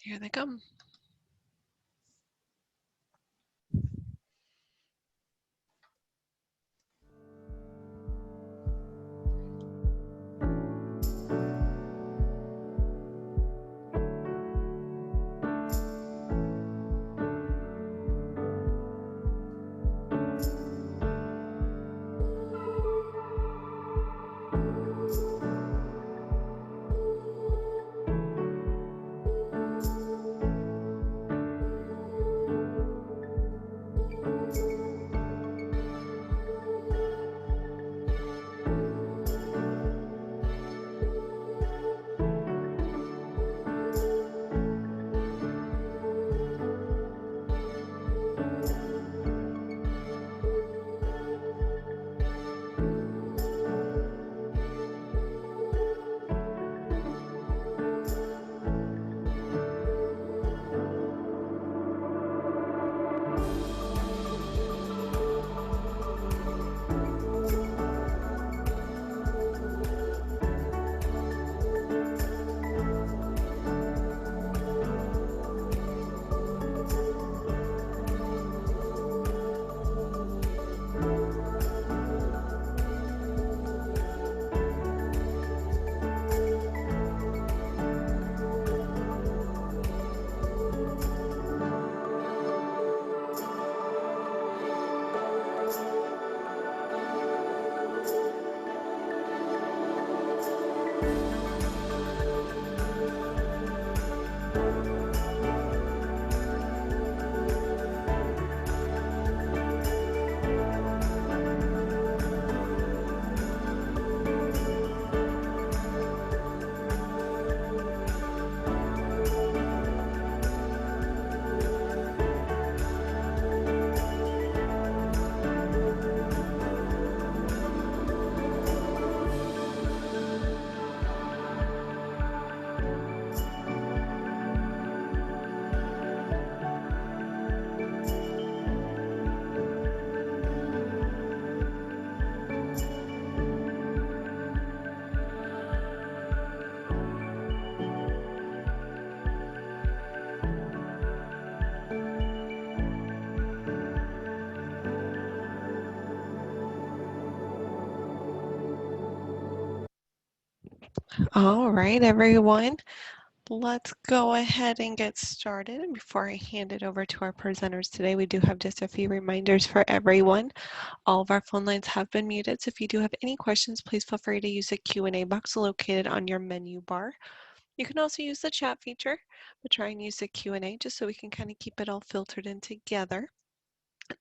Here they come. All right, everyone. Let's go ahead and get started. Before I hand it over to our presenters today, we do have just a few reminders for everyone. All of our phone lines have been muted, so if you do have any questions, please feel free to use the Q&A box located on your menu bar. You can also use the chat feature, but try and use the Q&A just so we can kind of keep it all filtered in together.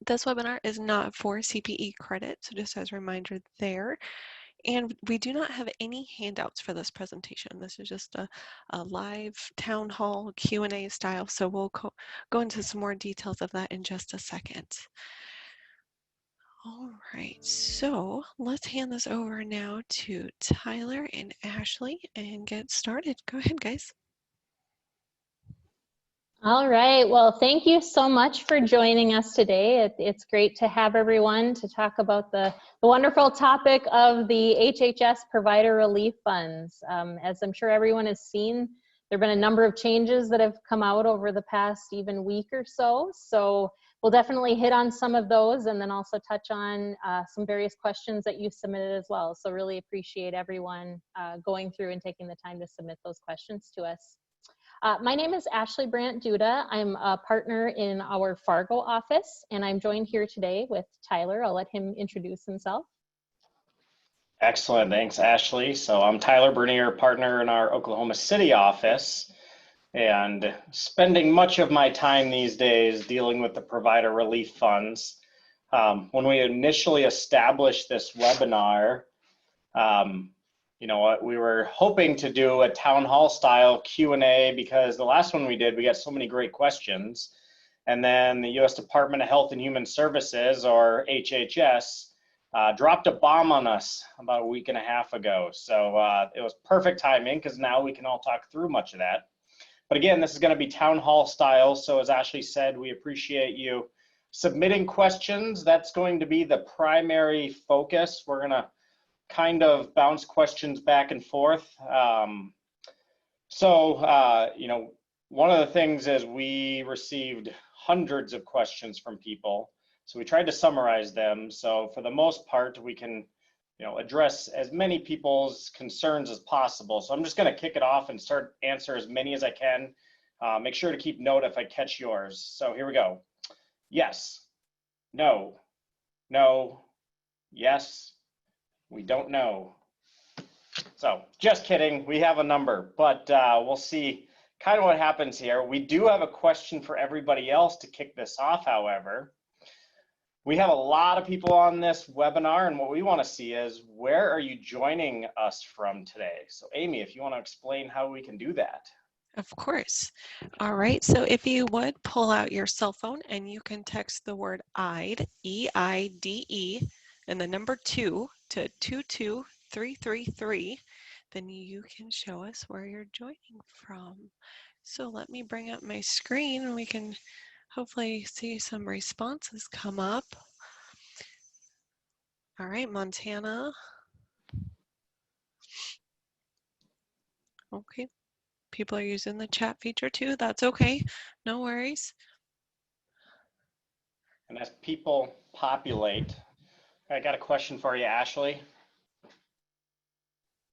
This webinar is not for CPE credit, so just as a reminder there. And we do not have any handouts for this presentation. This is just a live town hall Q&A style, so we'll go into some more details of that in just a second. All right, so let's hand this over now to Tyler and Ashley and get started. Go ahead, guys. All right, well, thank you so much for joining us today. It's great to have everyone to talk about the wonderful topic of the HHS Provider Relief Funds. As I'm sure everyone has seen, there have been a number of changes that have come out over the past even week or so. So we'll definitely hit on some of those and then also touch on some various questions that you submitted as well. So really appreciate everyone going through and taking the time to submit those questions to us. My name is Ashley Brandt Duda. I'm a partner in our Fargo office, and I'm joined here today with Tyler. I'll let him introduce himself. Excellent, thanks Ashley. So I'm Tyler Bernier, partner in our Oklahoma City office, and spending much of my time these days dealing with the provider relief funds. When we initially established this webinar, you know what, we were hoping to do a town hall style Q&A because the last one we did, we got so many great questions. And then the U.S. Department of Health and Human Services, or HHS, dropped a bomb on us about a week and a half ago. So it was perfect timing because now we can all talk through much of that. But again, this is going to be town hall style. So as Ashley said, we appreciate you submitting questions. That's going to be the primary focus. We're going to kind of bounce questions back and forth. You know, one of the things is we received hundreds of questions from people. So we tried to summarize them. So for the most part, we can, address as many people's concerns as possible. So I'm just going to kick it off and start answer as many as I can. Make sure to keep note if I catch yours. So here we go. Yes, no, no, yes, we don't know. So just kidding, we have a number, but we'll see kind of what happens here. We do have a question for everybody else to kick this off, however. We have a lot of people on this webinar, and what we want to see is, where are you joining us from today? So Amy, if you want to explain how we can do that. Of course. All right, so if you would pull out your cell phone and you can text the word Eide, E-I-D-E, and the number 2 to 22333, then you can show us where you're joining from. So let me bring up my screen and we can hopefully see some responses come up. All right, Montana. Okay, people are using the chat feature too. That's okay, no worries. And as people populate, I got a question for you, Ashley.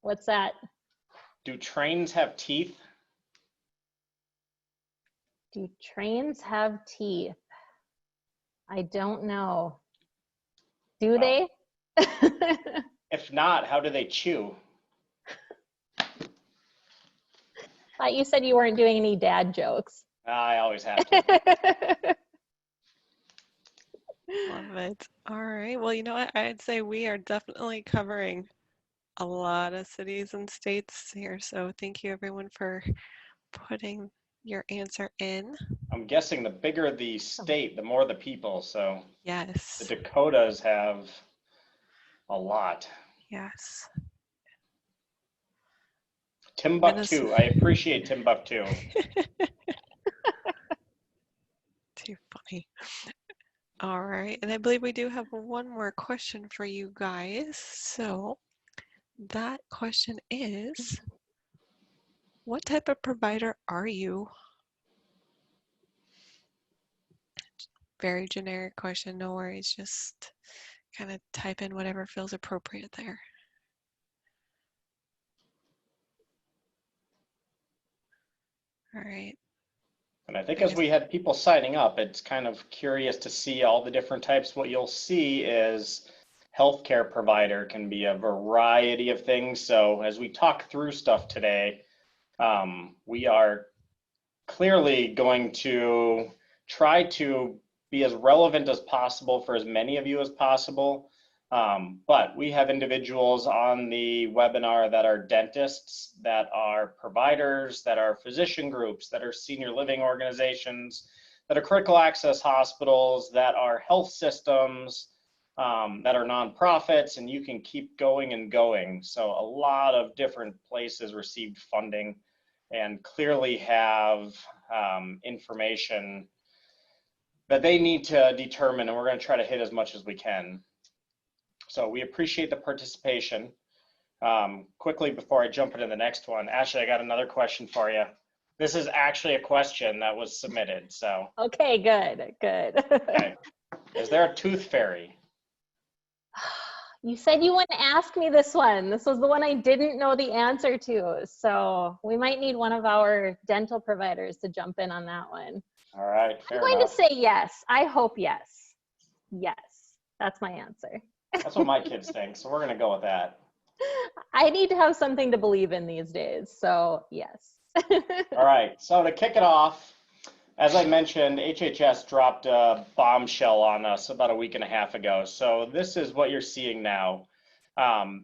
What's that? Do trains have teeth? Do trains have teeth? I don't know. Do they? If not, how do they chew? Thought you said you weren't doing any dad jokes. I always have to. Love it. All right. Well, you know what? I'd say we are definitely covering a lot of cities and states here. So thank you everyone for putting your answer in. I'm guessing the bigger the state, the more the people. So Yes. the Dakotas have a lot. Yes. Timbuktu. I appreciate Timbuktu. Too funny. All right. And I believe we do have one more question for you guys. So that question is, what type of provider are you? Very generic question, no worries. Just kind of type in whatever feels appropriate there. All right. And I think as we had people signing up, it's kind of curious to see all the different types. What you'll see is healthcare provider can be a variety of things. So as we talk through stuff today, we are clearly going to try to be as relevant as possible for as many of you as possible. But we have individuals on the webinar that are dentists, that are providers, that are physician groups, that are senior living organizations, that are critical access hospitals, that are health systems, that are nonprofits, and you can keep going and going. So a lot of different places received funding and clearly have information that they need to determine, and we're going to try to hit as much as we can. So we appreciate the participation. Quickly, before I jump into the next one, Ashley, I got another question for you. This is actually a question that was submitted, so. Okay, good. Okay. Is there a tooth fairy? You said you wouldn't ask me this one. This was the one I didn't know the answer to. So we might need one of our dental providers to jump in on that one. All right, fair I'm going enough. to say yes. I hope yes. Yes, that's my answer. That's what my kids think, so we're going to go with that. I need to have something to believe in these days, so yes. All right, so to kick it off, as I mentioned, HHS dropped a bombshell on us about a week and a half ago. So this is what you're seeing now.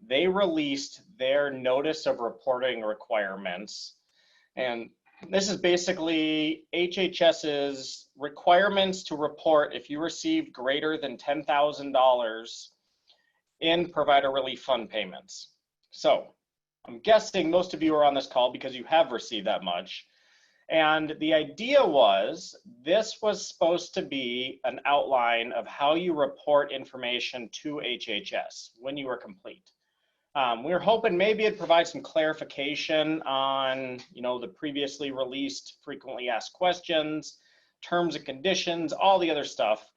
They released their notice of reporting requirements. And this is basically HHS's requirements to report if you received greater than $10,000 in provider relief fund payments. So I'm guessing most of you are on this call because you have received that much. And the idea was, this was supposed to be an outline of how you report information to HHS when you are complete. We were hoping maybe it'd provide some clarification on, the previously released frequently asked questions, terms and conditions, all the other stuff.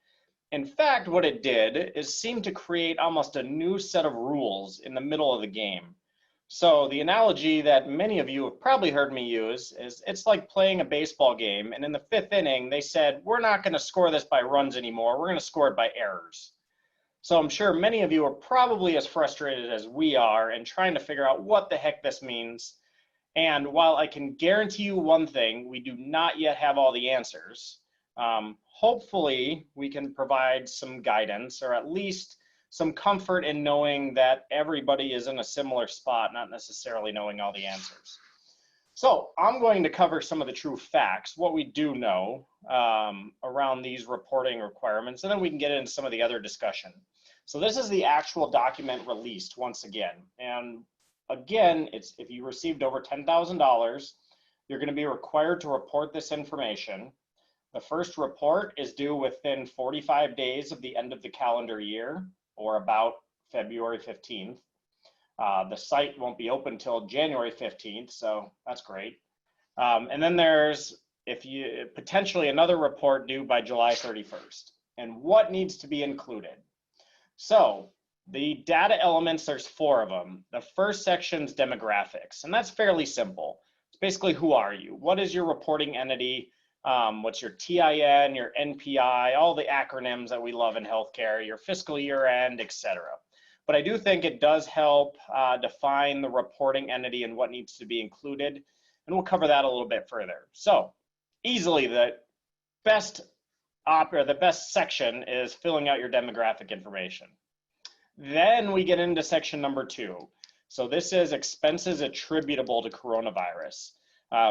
In fact, what it did is seem to create almost a new set of rules in the middle of the game. So the analogy that many of you have probably heard me use is it's like playing a baseball game, and in the 5th inning, they said, we're not going to score this by runs anymore. We're going to score it by errors. So I'm sure many of you are probably as frustrated as we are and trying to figure out what the heck this means. And while I can guarantee you one thing, we do not yet have all the answers. Hopefully we can provide some guidance, or at least some comfort in knowing that everybody is in a similar spot, not necessarily knowing all the answers. So I'm going to cover some of the true facts, what we do know around these reporting requirements, and then we can get into some of the other discussion. So this is the actual document released once again. And again, it's if you received over $10,000, you're going to be required to report this information. The first report is due within 45 days of the end of the calendar year, or about February 15th. The site won't be open till January 15th, so that's great. And then there's potentially another report due by July 31st. And what needs to be included? So the data elements, there's 4 of them. The first section's demographics, and that's fairly simple. It's basically, who are you? What is your reporting entity? What's your TIN, your NPI, all the acronyms that we love in healthcare, your fiscal year end, etc. But I do think it does help define the reporting entity and what needs to be included. And we'll cover that a little bit further. So easily the best section is filling out your demographic information. Then we get into section number 2. So this is expenses attributable to coronavirus.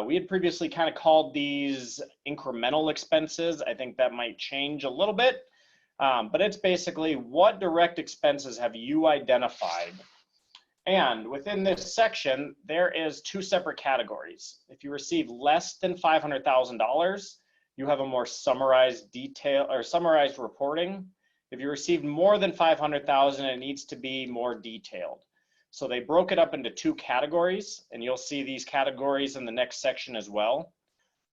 We had previously kind of called these incremental expenses. I think that might change a little bit, but it's basically what direct expenses have you identified? And within this section, there is 2 separate categories. If you receive less than $500,000, you have a more summarized reporting. If you receive more than $500,000, it needs to be more detailed. So they broke it up into 2 categories, and you'll see these categories in the next section as well: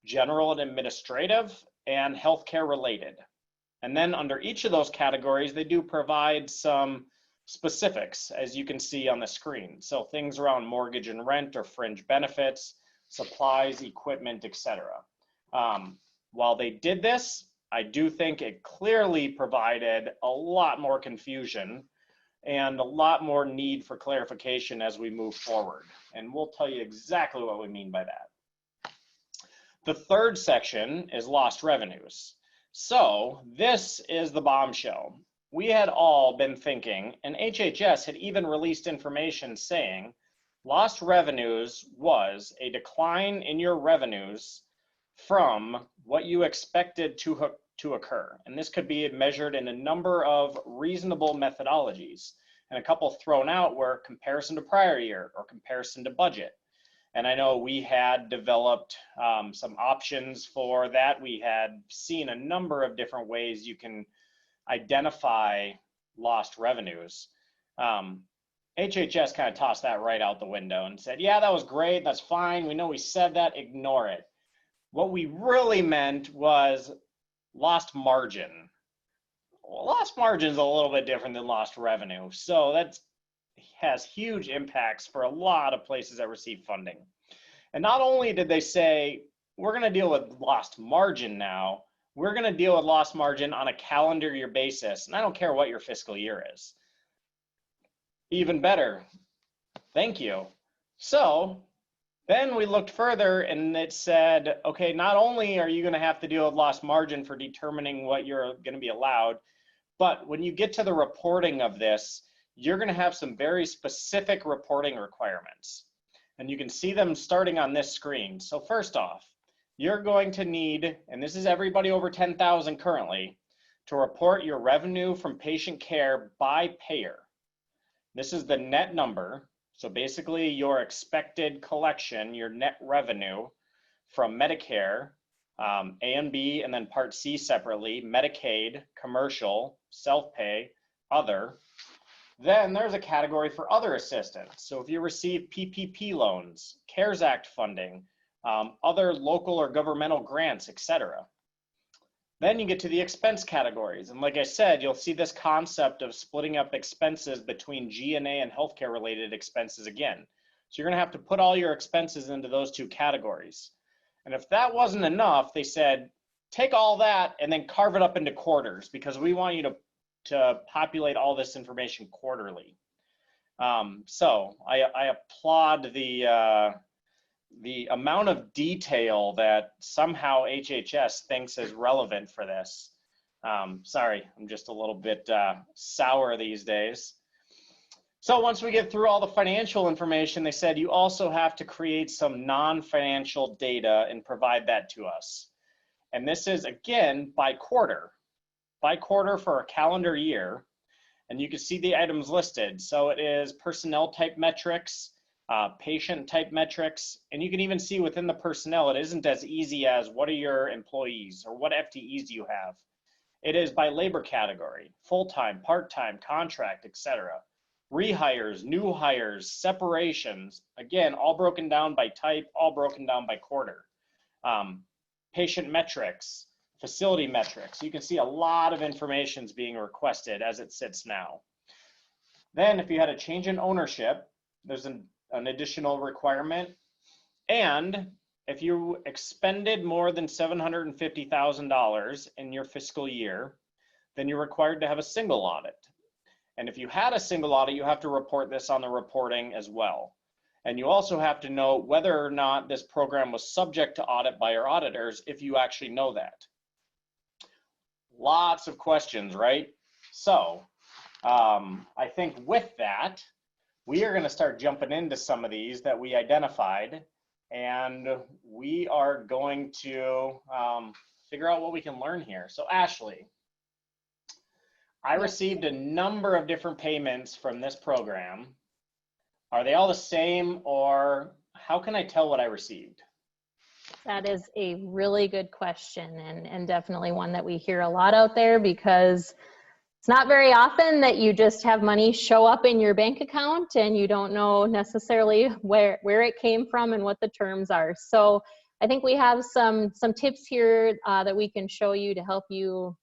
general and administrative, and healthcare related. And then under each of those categories, they do provide some specifics, as you can see on the screen. So things around mortgage and rent or fringe benefits, supplies, equipment, etc. While they did this, I do think it clearly provided a lot more confusion and a lot more need for clarification as we move forward. And we'll tell you exactly what we mean by that. The third section is lost revenues. So this is the bombshell. We had all been thinking, and HHS had even released information saying lost revenues was a decline in your revenues from what you expected to occur. And this could be measured in a number of reasonable methodologies. And a couple thrown out were comparison to prior year or comparison to budget. And I know we had developed some options for that. We had seen a number of different ways you can identify lost revenues. HHS kind of tossed that right out the window and said, yeah, that was great, that's fine, we know we said that, ignore it. What we really meant was lost margin. Well, lost margin is a little bit different than lost revenue. So that has huge impacts for a lot of places that receive funding. And not only did they say, we're going to deal with lost margin now, we're going to deal with lost margin on a calendar year basis. And I don't care what your fiscal year is. Even better. Thank you. So then we looked further and it said, okay, not only are you going to have to deal with lost margin for determining what you're going to be allowed, but when you get to the reporting of this, you're going to have some very specific reporting requirements. And you can see them starting on this screen. So first off, you're going to need, and this is everybody over 10,000 currently, to report your revenue from patient care by payer. This is the net number. So basically your expected collection, your net revenue from Medicare, A and B, and then Part C separately, Medicaid, commercial, self-pay, other. Then there's a category for other assistance. So if you receive PPP loans, CARES Act funding, other local or governmental grants, etc. Then you get to the expense categories. And like I said, you'll see this concept of splitting up expenses between G&A and healthcare related expenses again. So you're gonna have to put all your expenses into those two categories. And if that wasn't enough, they said, take all that and then carve it up into quarters, because we want you to populate all this information quarterly. So I applaud the amount of detail that somehow HHS thinks is relevant for this. Sorry, I'm just a little bit sour these days. So once we get through all the financial information, they said you also have to create some non-financial data and provide that to us. And this is, again, by quarter for a calendar year. And you can see the items listed. So it is personnel type metrics, patient type metrics, and you can even see within the personnel, it isn't as easy as what are your employees or what FTEs do you have. It is by labor category, full-time, part-time, contract, etc. Rehires, new hires, separations, again, all broken down by type, all broken down by quarter. Patient metrics, facility metrics. You can see a lot of information is being requested as it sits now. Then if you had a change in ownership, there's an additional requirement. And if you expended more than $750,000 in your fiscal year, then you're required to have a single audit. And if you had a single audit, you have to report this on the reporting as well. And you also have to know whether or not this program was subject to audit by your auditors, if you actually know that. Lots of questions, right? So I think with that, we are going to start jumping into some of these that we identified, and we are going to figure out what we can learn here. So Ashley, I received a number of different payments from this program. Are they all the same, or how can I tell what I received? That is a really good question, and definitely one that we hear a lot out there, because it's not very often that you just have money show up in your bank account and you don't know necessarily where it came from and what the terms are. So I think we have some tips here that we can show you to help you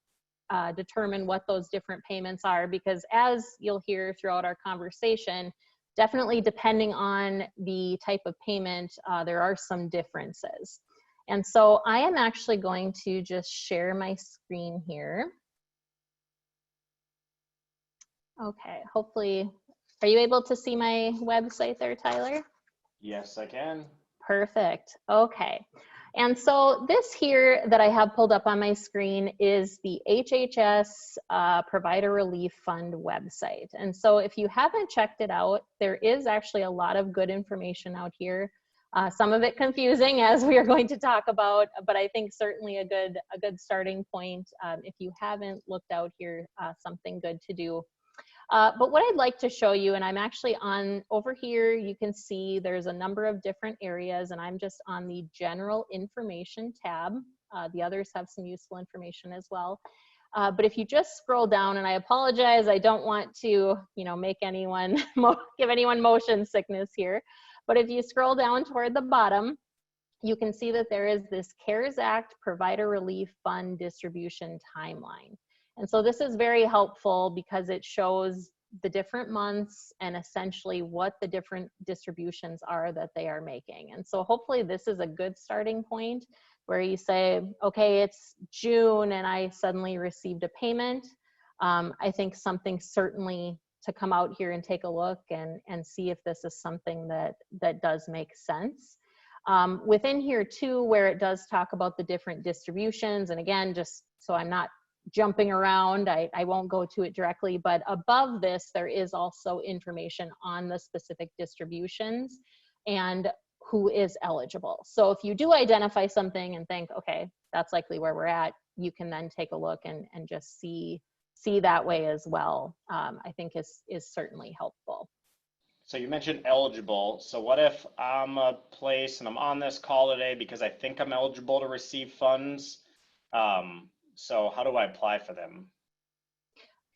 determine what those different payments are, because as you'll hear throughout our conversation, definitely depending on the type of payment, there are some differences. And so I am actually going to just share my screen here. Okay, hopefully, are you able to see my website there, Tyler? Yes, I can. Perfect, okay. And so this here that I have pulled up on my screen is the HHS Provider Relief Fund website. And so if you haven't checked it out, there is actually a lot of good information out here. Some of it confusing, as we are going to talk about, but I think certainly a good starting point. If you haven't looked out here, something good to do. But what I'd like to show you, and I'm actually on over here, you can see there's a number of different areas, and I'm just on the general information tab. The others have some useful information as well. But if you just scroll down, and I apologize, I don't want to, make anyone, give anyone motion sickness here. But if you scroll down toward the bottom, you can see that there is this CARES Act Provider Relief Fund distribution timeline. And so this is very helpful because it shows the different months and essentially what the different distributions are that they are making. And so hopefully this is a good starting point where you say, okay, it's June and I suddenly received a payment. I think something certainly to come out here and take a look and see if this is something that does make sense. Within here too, where it does talk about the different distributions, and again, just so I'm not jumping around, I won't go to it directly, but above this, there is also information on the specific distributions and who is eligible. So if you do identify something and think, okay, that's likely where we're at, you can then take a look and just see that way as well. I think is certainly helpful. So you mentioned eligible. So what if I'm a place and I'm on this call today because I think I'm eligible to receive funds? So how do I apply for them?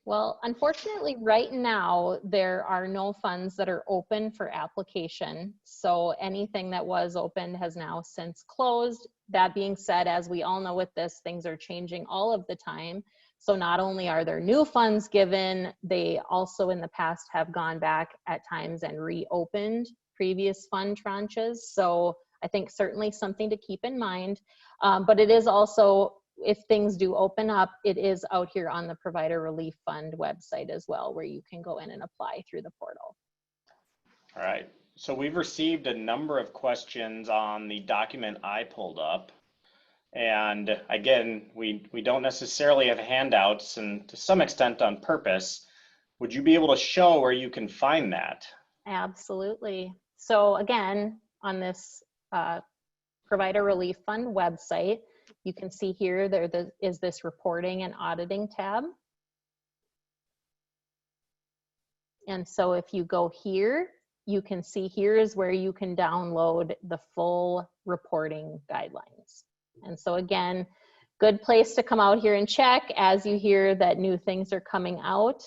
Well, unfortunately, right now, there are no funds that are open for application. So anything that was opened has now since closed. That being said, as we all know with this, things are changing all of the time. So not only are there new funds given, they also in the past have gone back at times and reopened previous fund tranches. So I think certainly something to keep in mind, but it is also, if things do open up, it is out here on the Provider Relief Fund website as well, where you can go in and apply through the portal. All right, so we've received a number of questions on the document I pulled up. And again, we don't necessarily have handouts, and to some extent on purpose. Would you be able to show where you can find that? Absolutely. So again, on this Provider Relief Fund website, you can see here there is this reporting and auditing tab. And so if you go here, you can see here is where you can download the full reporting guidelines. And so again, good place to come out here and check as you hear that new things are coming out.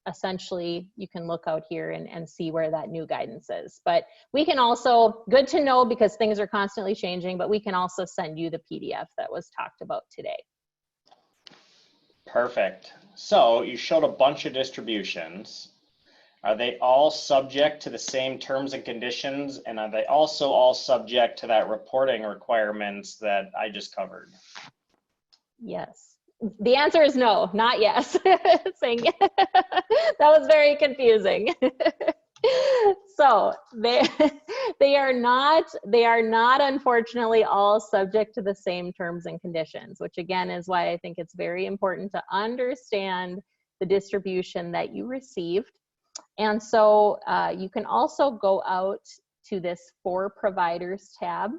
Essentially, you can look out here and see where that new guidance is. But we can also, good to know because things are constantly changing, but we can also send you the PDF that was talked about today. Perfect. So you showed a bunch of distributions. Are they all subject to the same terms and conditions? And are they also all subject to that reporting requirements that I just covered? Yes. The answer is no, not yes. Saying that was very confusing. So they are not unfortunately all subject to the same terms and conditions, which again is why I think it's very important to understand the distribution that you received. And so you can also go out to this For Providers tab.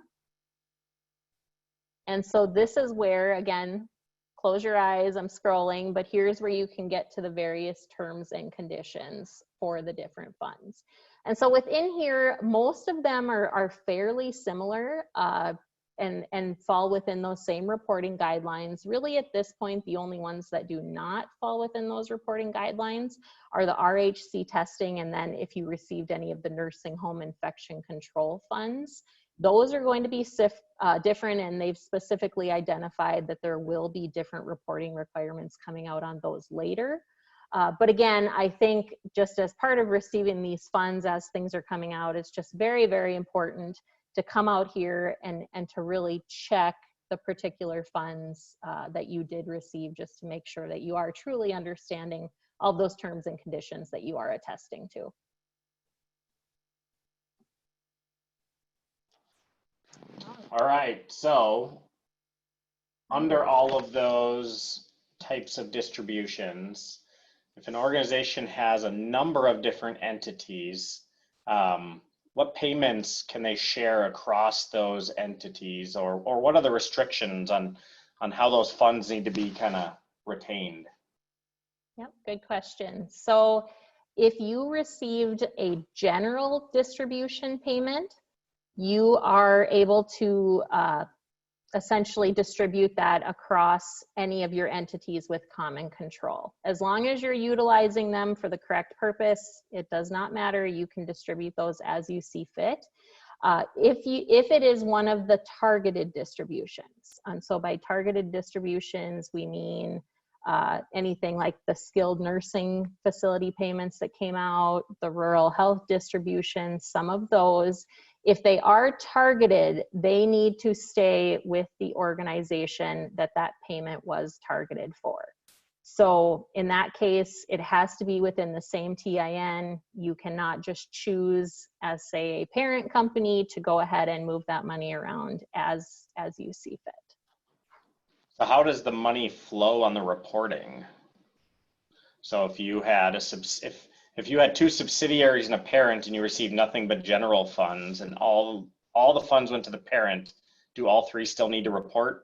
And so this is where, again, close your eyes, I'm scrolling, but here's where you can get to the various terms and conditions for the different funds. And so within here, most of them are fairly similar and fall within those same reporting guidelines. Really at this point, the only ones that do not fall within those reporting guidelines are the RHC testing, and then if you received any of the nursing home infection control funds. Those are going to be different, and they've specifically identified that there will be different reporting requirements coming out on those later. But again, I think just as part of receiving these funds as things are coming out, it's just very, very important to come out here and to really check the particular funds that you did receive, just to make sure that you are truly understanding all those terms and conditions that you are attesting to. All right, so under all of those types of distributions, if an organization has a number of different entities, what payments can they share across those entities, or what are the restrictions on how those funds need to be kind of retained? Yep, good question. So if you received a general distribution payment, you are able to essentially distribute that across any of your entities with common control. As long as you're utilizing them for the correct purpose, it does not matter. You can distribute those as you see fit. If it is one of the targeted distributions, and so by targeted distributions, we mean anything like the skilled nursing facility payments that came out, the rural health distribution, some of those, if they are targeted, they need to stay with the organization that that payment was targeted for. So in that case, it has to be within the same TIN. You cannot just choose as, say, a parent company to go ahead and move that money around as you see fit. So how does the money flow on the reporting? So if you had if you had two subsidiaries and a parent and you received nothing but general funds and all the funds went to the parent, do all three still need to report?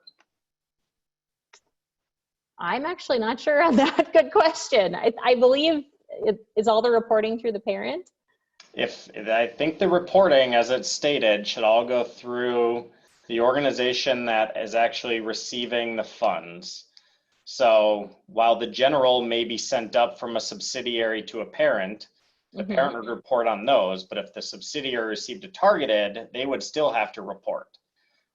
I'm actually not sure on that. Good question. I believe it is all the reporting through the parent. I think the reporting, as it's stated, should all go through the organization that is actually receiving the funds. So while the general may be sent up from a subsidiary to a parent, the Mhm. parent would report on those, but if the subsidiary received a targeted, they would still have to report.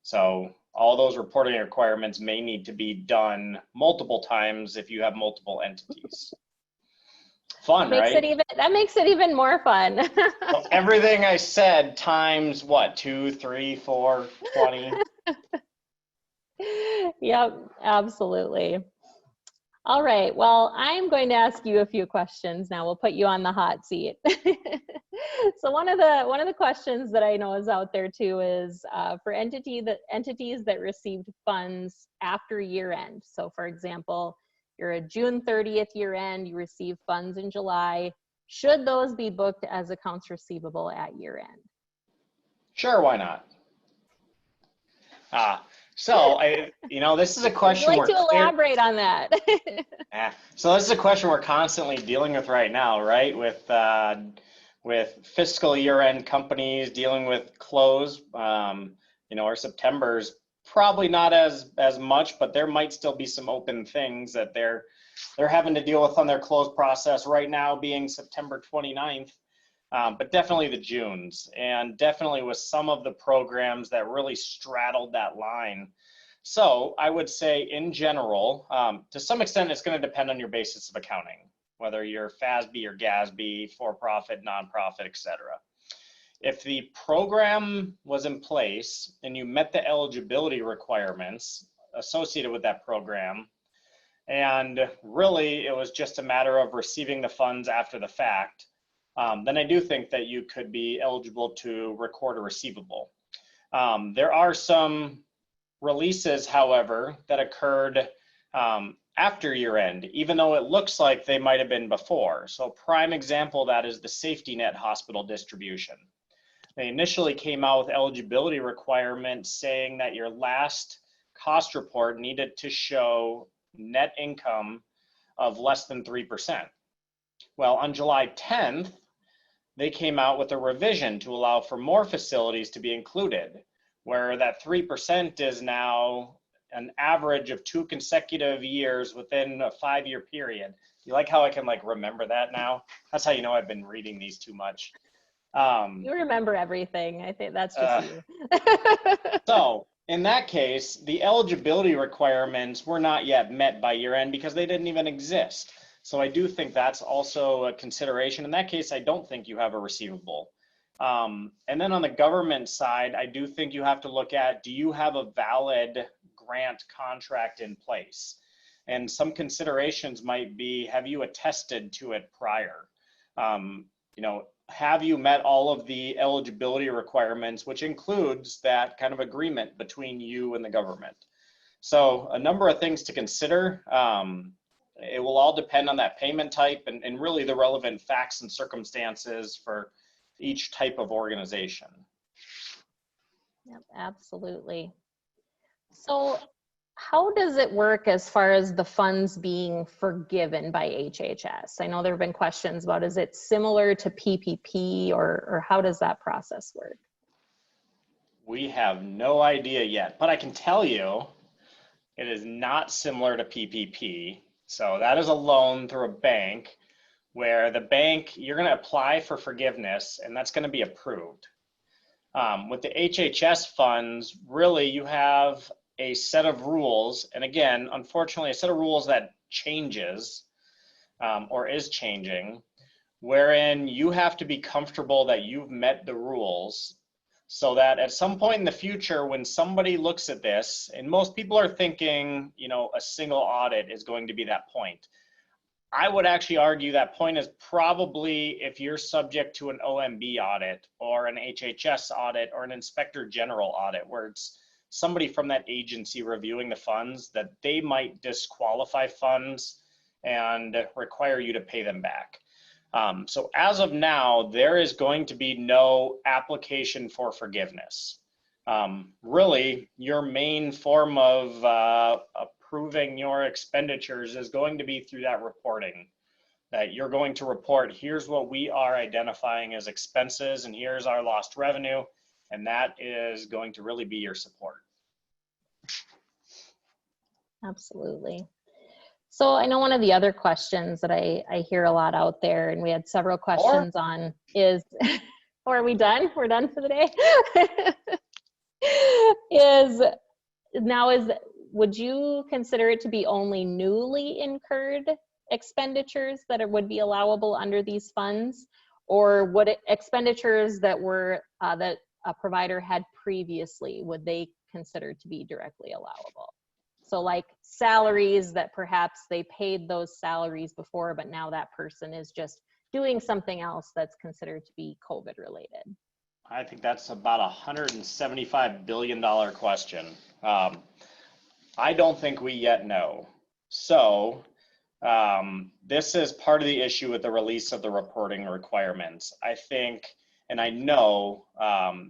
So all those reporting requirements may need to be done multiple times if you have multiple entities. Fun, right? That makes it even more fun. So everything I said times what, 2, 3, 4, 20? Yep, absolutely. All right, well, I'm going to ask you a few questions now. We'll put you on the hot seat. So one of the questions that I know is out there too is for entities that received funds after year end. So for example, you're a June 30th year end, you receive funds in July. Should those be booked as accounts receivable at year end? Sure, why not? So this is a Would you question like we're to clear. elaborate on that? So this is a question we're constantly dealing with right now, right? With fiscal year-end companies dealing with close. Our September's probably not as much, but there might still be some open things that they're having to deal with on their close process right now, being September 29th. But definitely the Junes, and definitely with some of the programs that really straddled that line. So I would say in general, to some extent, it's going to depend on your basis of accounting, whether you're FASB or GASB, for-profit, nonprofit, etc. If the program was in place and you met the eligibility requirements associated with that program, and really it was just a matter of receiving the funds after the fact, then I do think that you could be eligible to record a receivable. There are some releases, however, that occurred after year end, even though it looks like they might have been before. So prime example of that is the safety net hospital distribution. They initially came out with eligibility requirements saying that your last cost report needed to show net income of less than 3%. Well, on July 10th, they came out with a revision to allow for more facilities to be included, where that 3% is now an average of 2 consecutive years within a 5-year period. You like how I can remember that now? That's how you know I've been reading these too much. You remember everything. I think that's just you. So in that case, the eligibility requirements were not yet met by year end because they didn't even exist. So I do think that's also a consideration. In that case, I don't think you have a receivable. And then on the government side, I do think you have to look at, do you have a valid grant contract in place? And some considerations might be, have you attested to it prior? Have you met all of the eligibility requirements, which includes that kind of agreement between you and the government? So a number of things to consider. It will all depend on that payment type and really the relevant facts and circumstances for each type of organization. Yep, absolutely. So how does it work as far as the funds being forgiven by HHS? I know there have been questions about, is it similar to PPP or how does that process work? We have no idea yet, but I can tell you it is not similar to PPP. So that is a loan through a bank where the bank, you're going to apply for forgiveness and that's going to be approved. With the HHS funds, really you have a set of rules, and again, unfortunately, a set of rules that changes or is changing, wherein you have to be comfortable that you've met the rules so that at some point in the future, when somebody looks at this, and most people are thinking, a single audit is going to be that point. I would actually argue that point is probably if you're subject to an OMB audit or an HHS audit or an inspector general audit, where it's somebody from that agency reviewing the funds, that they might disqualify funds and require you to pay them back. So as of now, there is going to be no application for forgiveness. Really, your main form of approving your expenditures is going to be through that reporting, that you're going to report, here's what we are identifying as expenses and here's our lost revenue, and that is going to really be your support. Absolutely. So I know one of the other questions that I hear a lot out there, and we had several questions on is, oh, are we done? We're done for the day? Would you consider it to be only newly incurred expenditures that would be allowable under these funds? Or would expenditures that were, that a provider had previously, would they consider to be directly allowable? So like salaries that perhaps they paid those salaries before, but now that person is just doing something else that's considered to be COVID related. I think that's about a $175 billion question. I don't think we yet know. So this is part of the issue with the release of the reporting requirements. I think, and I know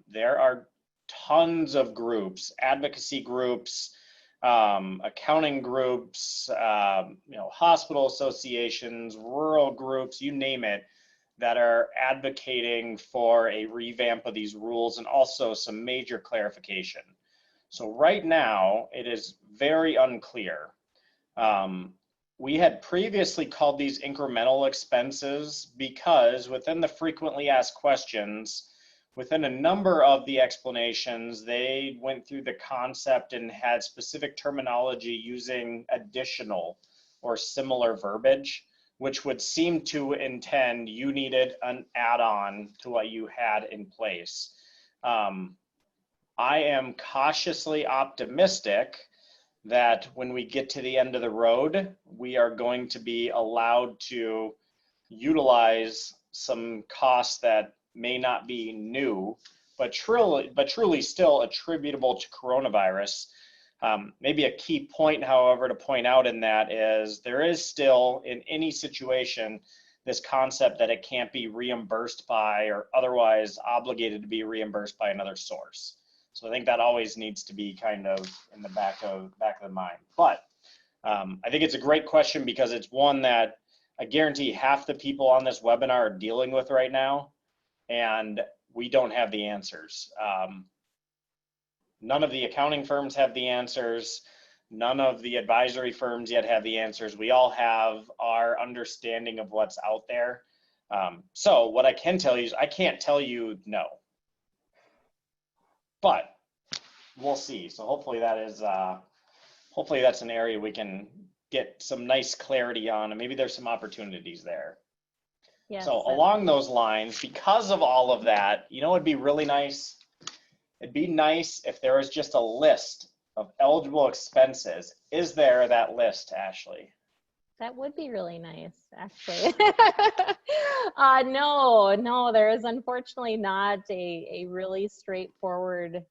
there are tons of groups, advocacy groups, accounting groups, hospital associations, rural groups, you name it, that are advocating for a revamp of these rules and also some major clarification. So right now, it is very unclear. We had previously called these incremental expenses because within the frequently asked questions, within a number of the explanations, they went through the concept and had specific terminology using additional or similar verbiage, which would seem to intend you needed an add-on to what you had in place. I am cautiously optimistic that when we get to the end of the road, we are going to be allowed to utilize some costs that may not be new, but truly still attributable to coronavirus. Maybe a key point, however, to point out in that is there is still, in any situation, this concept that it can't be reimbursed by or otherwise obligated to be reimbursed by another source. So I think that always needs to be kind of in the back of the mind. But I think it's a great question because it's one that I guarantee half the people on this webinar are dealing with right now, and we don't have the answers. None of the accounting firms have the answers. None of the advisory firms yet have the answers. We all have our understanding of what's out there. So what I can tell you is I can't tell you no, but we'll see. So hopefully that is, hopefully that's an area we can get some nice clarity on, and maybe there's some opportunities there. Yes, so along those lines, because of all of that, you know, it'd be really nice. It'd be nice if there was just a list of eligible expenses. Is there that list, Ashley? That would be really nice, actually. No, there is unfortunately not a really straightforward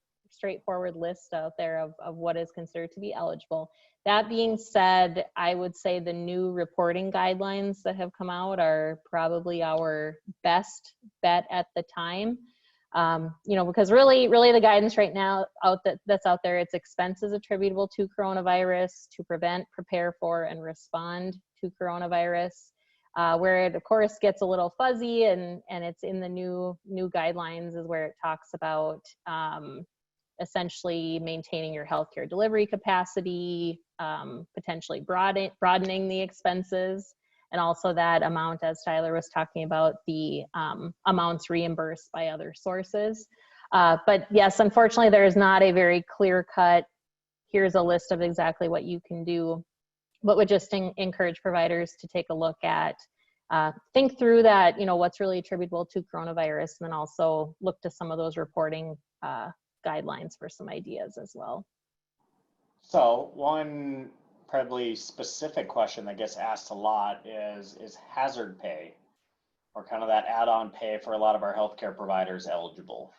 list out there of what is considered to be eligible. That being said, I would say the new reporting guidelines that have come out are probably our best bet at the time. Because really the guidance right now that's out there, it's expenses attributable to coronavirus to prevent, prepare for, and respond to coronavirus. Where it of course gets a little fuzzy and it's in the new guidelines is where it talks about essentially maintaining your healthcare delivery capacity, potentially broadening the expenses, and also that amount, as Tyler was talking about, the amounts reimbursed by other sources. But yes, unfortunately, there is not a very clear-cut, here's a list of exactly what you can do, but would just encourage providers to take a look at, think through that, what's really attributable to coronavirus, and then also look to some of those reporting guidelines for some ideas as well. So one probably specific question that gets asked a lot is hazard pay, or kind of that add-on pay for a lot of our healthcare providers eligible?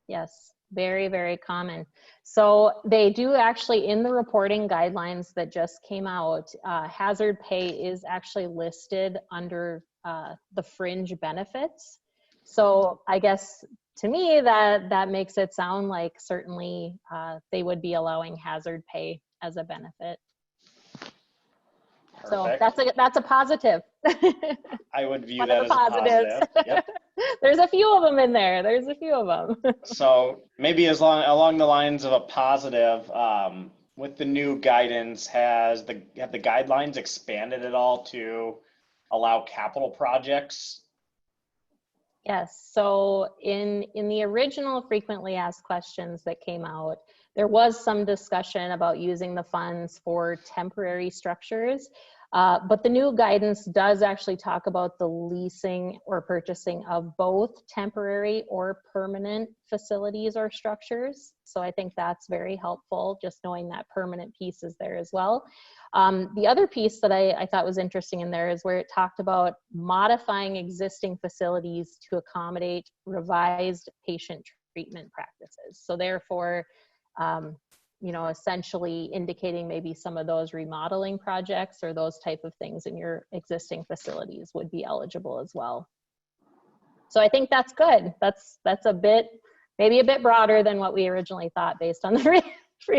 Yes, very, very common. So they do actually, in the reporting guidelines that just came out, hazard pay is actually listed under the fringe benefits. So I guess to me that makes it sound like certainly they would be allowing hazard pay as a benefit. Perfect. So that's a positive. I would view that as a positive. Yep. There's a few of them in there. There's a few of them. So maybe along the lines of a positive, with the new guidance, have the guidelines expanded at all to allow capital projects? Yes, so in the original frequently asked questions that came out, there was some discussion about using the funds for temporary structures, but the new guidance does actually talk about the leasing or purchasing of both temporary or permanent facilities or structures. So I think that's very helpful, just knowing that permanent piece is there as well. The other piece that I thought was interesting in there is where it talked about modifying existing facilities to accommodate revised patient treatment practices. So therefore, you know, essentially indicating maybe some of those remodeling projects or those type of things in your existing facilities would be eligible as well. So I think that's good. That's a bit, maybe a bit broader than what we originally thought based on the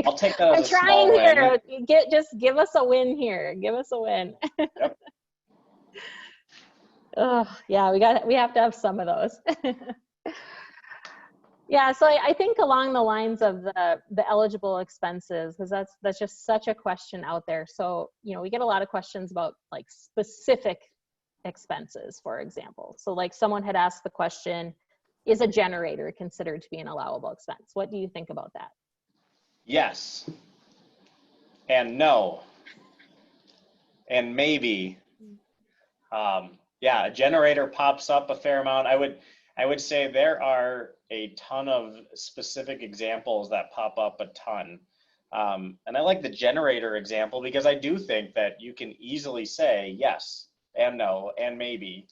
I'll take that as I'm a small trying here. win. Just give us a win here. Give us a win. Yep. Oh, yeah, we have to have some of those. Yeah, so I think along the lines of the eligible expenses, because that's just such a question out there. So, you know, we get a lot of questions about like specific expenses, for example. So like someone had asked the question, is a generator considered to be an allowable expense? What do you think about that? Yes. And no. And maybe. Yeah, a generator pops up a fair amount. I would say there are a ton of specific examples that pop up a ton. And I like the generator example because I do think that you can easily say yes and no and maybe,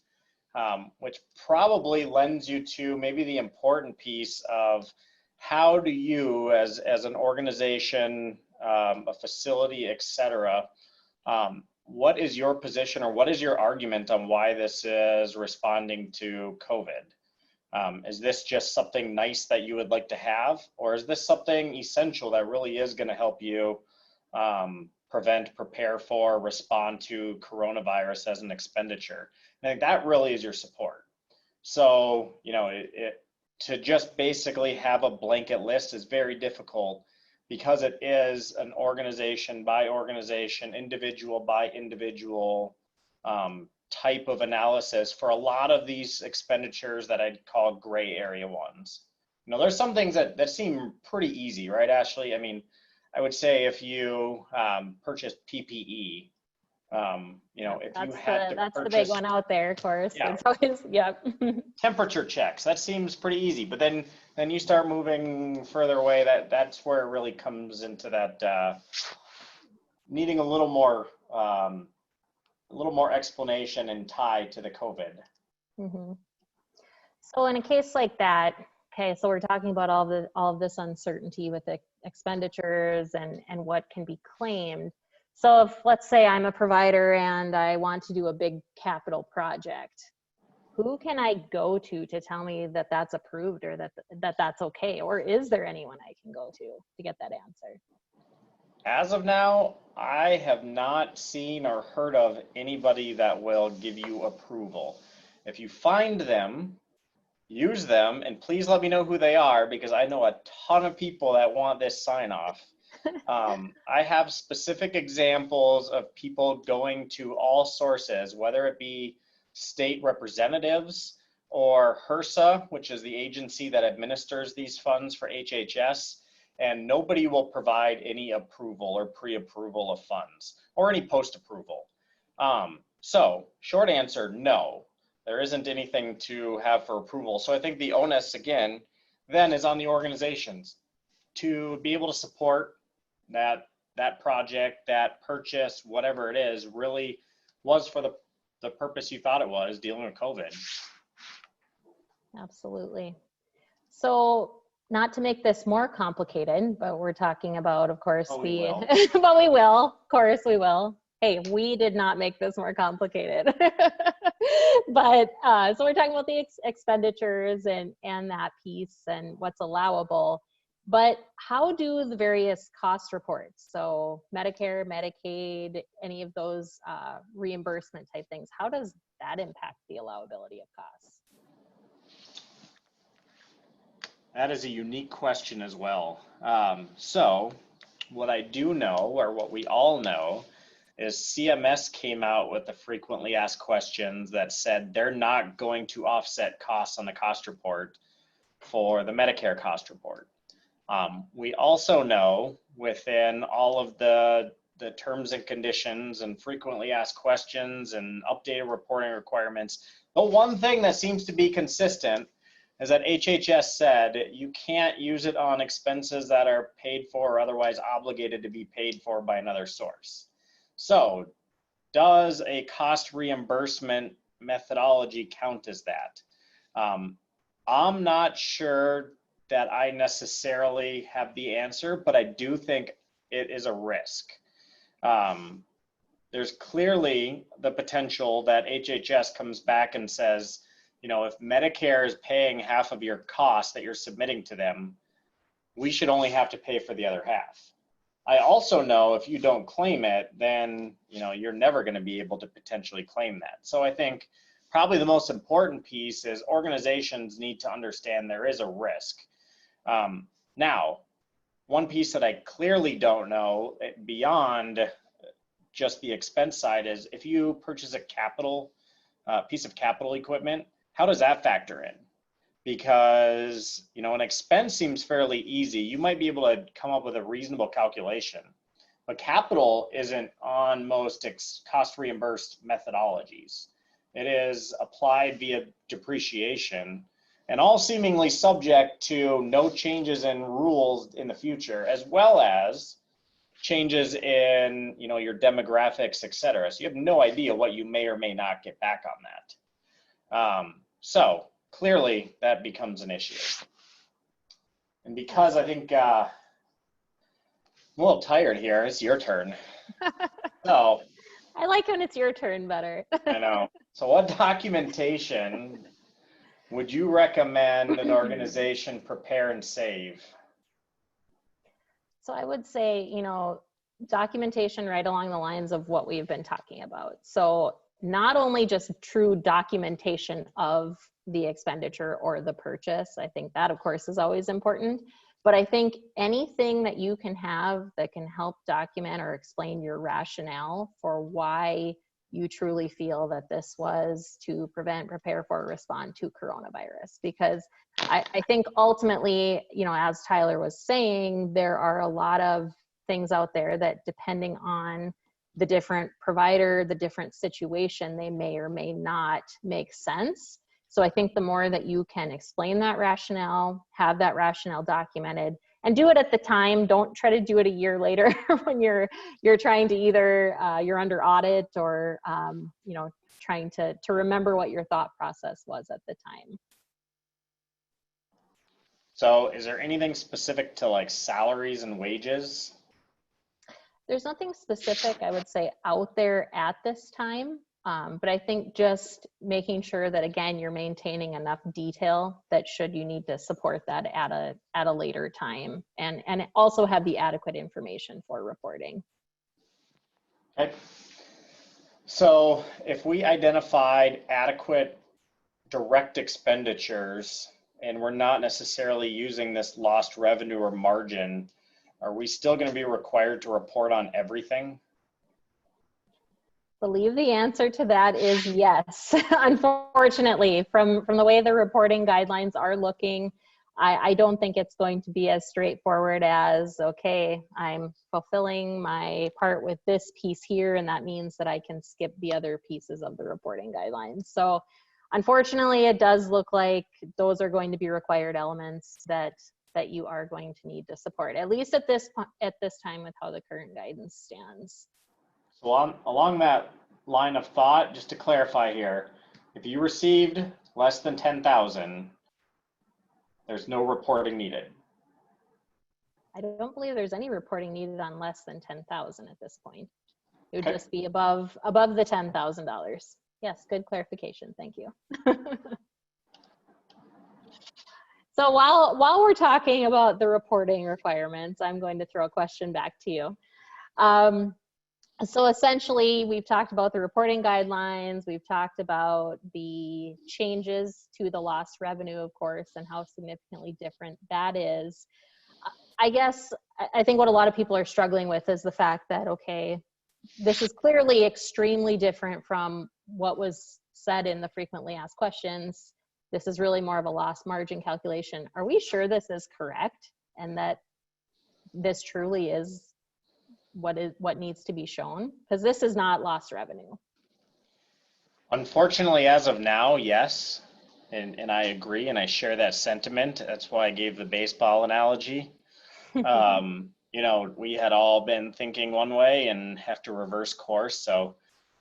which probably lends you to maybe the important piece of how do you as an organization, a facility, etc., what is your position or what is your argument on why this is responding to COVID? Is this just something nice that you would like to have, or is this something essential that really is going to help you prevent, prepare for, respond to coronavirus as an expenditure? I think that really is your support. So, you know, to just basically have a blanket list is very difficult because it is an organization by organization, individual by individual type of analysis for a lot of these expenditures that I'd call gray area ones. You know, there's some things that seem pretty easy, right, Ashley? I mean, I would say if you purchased PPE, you know, if you had to that's the purchase, big one out there, of course. yeah, It's always, yep. temperature checks, that seems pretty easy. But then you start moving further away, that's where it really comes into that needing a little more explanation and tie to the COVID. Mm-hmm. So in a case like that, okay, so we're talking about all of this uncertainty with the expenditures and what can be claimed. So if, let's say I'm a provider and I want to do a big capital project, who can I go to tell me that that's approved or that's okay? Or is there anyone I can go to get that answer? As of now, I have not seen or heard of anybody that will give you approval. If you find them, use them, and please let me know who they are because I know a ton of people that want this sign off. I have specific examples of people going to all sources, whether it be state representatives or HRSA, which is the agency that administers these funds for HHS, and nobody will provide any approval or pre-approval of funds or any post-approval. So short answer, no, there isn't anything to have for approval. So I think the onus again then is on the organizations to be able to support that project, that purchase, whatever it is, really was for the purpose you thought it was, dealing with COVID. Absolutely. So not to make this more complicated, but we're talking about, of course, but we will. But we will, of course we will. Hey, we did not make this more complicated. But so we're talking about the expenditures and that piece and what's allowable. But how do the various cost reports, so Medicare, Medicaid, any of those reimbursement type things, how does that impact the allowability of costs? That is a unique question as well. So What I do know, or what we all know, is CMS came out with the frequently asked questions that said they're not going to offset costs on the cost report for the Medicare cost report. We also know within all of the terms and conditions and frequently asked questions and updated reporting requirements, the one thing that seems to be consistent is that HHS said you can't use it on expenses that are paid for or otherwise obligated to be paid for by another source. So does a cost reimbursement methodology count as that? I'm not sure that I necessarily have the answer, but I do think it is a risk. There's clearly the potential that HHS comes back and says, you know, if Medicare is paying half of your cost that you're submitting to them, we should only have to pay for the other half. I also know if you don't claim it, then, you know, you're never going to be able to potentially claim that. So I think probably the most important piece is organizations need to understand there is a risk. Now, one piece that I clearly don't know beyond just the expense side is if you purchase a capital piece of capital equipment, how does that factor in? Because, you know, an expense seems fairly easy. You might be able to come up with a reasonable calculation, but capital isn't on most cost reimbursed methodologies. It is applied via depreciation and all seemingly subject to no changes in rules in the future, as well as changes in, you know, your demographics, et cetera. So you have no idea what you may or may not get back on that. So clearly that becomes an issue. And because I think I'm a little tired here, it's your turn. So I like when it's your turn better. I know. So what documentation would you recommend an organization prepare and save? So I would say, you know, documentation right along the lines of what we've been talking about. So not only just true documentation of the expenditure or the purchase, I think that of course is always important, but I think anything that you can have that can help document or explain your rationale for why you truly feel that this was to prevent, prepare for, respond to coronavirus. Because I think ultimately, you know, as Tyler was saying, there are a lot of things out there that depending on the different provider, the different situation, they may or may not make sense. So I think the more that you can explain that rationale, have that rationale documented, and do it at the time. Don't try to do it a year later when you're trying to either you're under audit or you know, trying to remember what your thought process was at the time. So is there anything specific to like salaries and wages? There's nothing specific, I would say, out there at this time. But I think just making sure that, again, you're maintaining enough detail that should you need to support that at a later time, and also have the adequate information for reporting. Okay. So if we identified adequate direct expenditures and we're not necessarily using this lost revenue or margin, are we still going to be required to report on everything? I believe the answer to that is yes. Unfortunately, from the way the reporting guidelines are looking, I don't think it's going to be as straightforward as, okay, I'm fulfilling my part with this piece here, and that means that I can skip the other pieces of the reporting guidelines. So unfortunately, it does look like those are going to be required elements that you are going to need to support, at least at this time with how the current guidance stands. So along that line of thought, just to clarify here, if you received less than 10,000, there's no reporting needed. I don't believe there's any reporting needed on less than 10,000 at this point. It would Okay. just be above the $10,000. Yes, good clarification. Thank you. So while we're talking about the reporting requirements, I'm going to throw a question back to you. So essentially, we've talked about the reporting guidelines, we've talked about the changes to the lost revenue, of course, and how significantly different that is. I guess I think what a lot of people are struggling with is the fact that, okay, this is clearly extremely different from what was said in the frequently asked questions. This is really more of a loss margin calculation. Are we sure this is correct and that this truly is what needs to be shown? Because this is not lost revenue. Unfortunately, as of now, yes. And I agree and I share that sentiment. That's why I gave the baseball analogy. You know, we had all been thinking one way and have to reverse course. So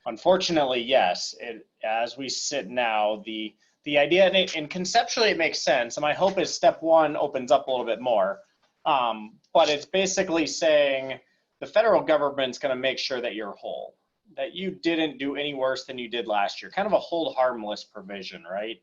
unfortunately, yes, as we sit now, the idea, and conceptually it makes sense. And my hope is step one opens up a little bit more. But it's basically saying the federal government's going to make sure that you're whole, that you didn't do any worse than you did last year. Kind of a hold harmless provision, right?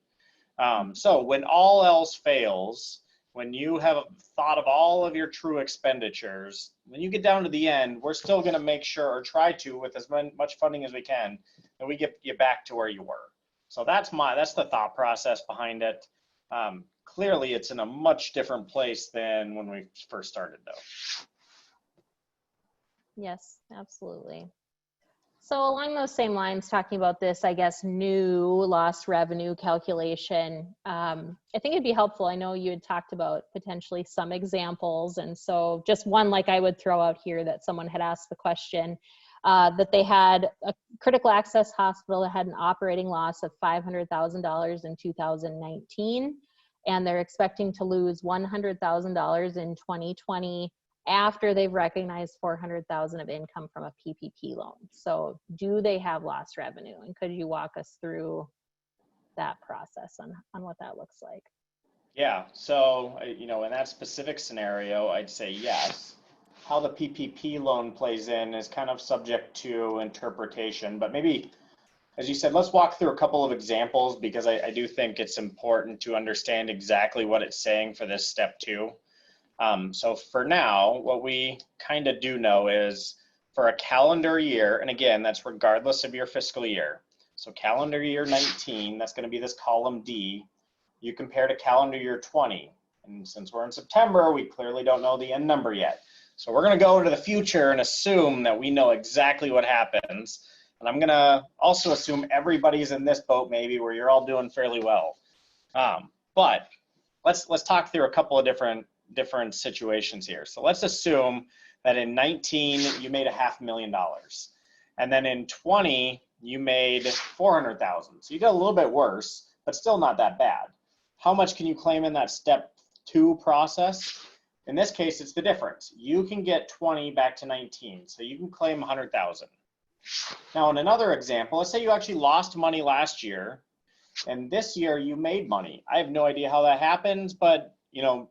So when all else fails, when you have thought of all of your true expenditures, when you get down to the end, we're still going to make sure, or try to, with as much funding as we can, that we get you back to where you were. So that's the thought process behind it. Clearly, it's in a much different place than when we first started, though. Yes, absolutely. So along those same lines, talking about this, I guess, new lost revenue calculation, I think it'd be helpful. I know you had talked about potentially some examples. And so just one, like I would throw out here, that someone had asked the question, that they had a critical access hospital that had an operating loss of $500,000 in 2019, and they're expecting to lose $100,000 in 2020 after they've recognized $400,000 of income from a PPP loan. So do they have lost revenue? And could you walk us through that process on what that looks like? Yeah, so, you know, in that specific scenario, I'd say yes. How the PPP loan plays in is kind of subject to interpretation, but maybe, as you said, let's walk through a couple of examples, because I do think it's important to understand exactly what it's saying for this step two. So for now, what we kind of do know is for a calendar year, and again, that's regardless of your fiscal year. So calendar year 19, that's going to be this column D. You compare to calendar year 20. And since we're in September, we clearly don't know the end number yet. So we're going to go into the future and assume that we know exactly what happens. And I'm going to also assume everybody's in this boat, maybe, where you're all doing fairly well. But let's talk through a couple of different situations here. So let's assume that in 19 you made $500,000, and then in 20 you made 400,000. So you did a little bit worse, but still not that bad. How much can you claim in that step two process? In this case, it's the difference. You can get 20 back to 19, so you can claim 100,000. Now, in another example, let's say you actually lost money last year, and this year you made money. I have no idea how that happens, but you know,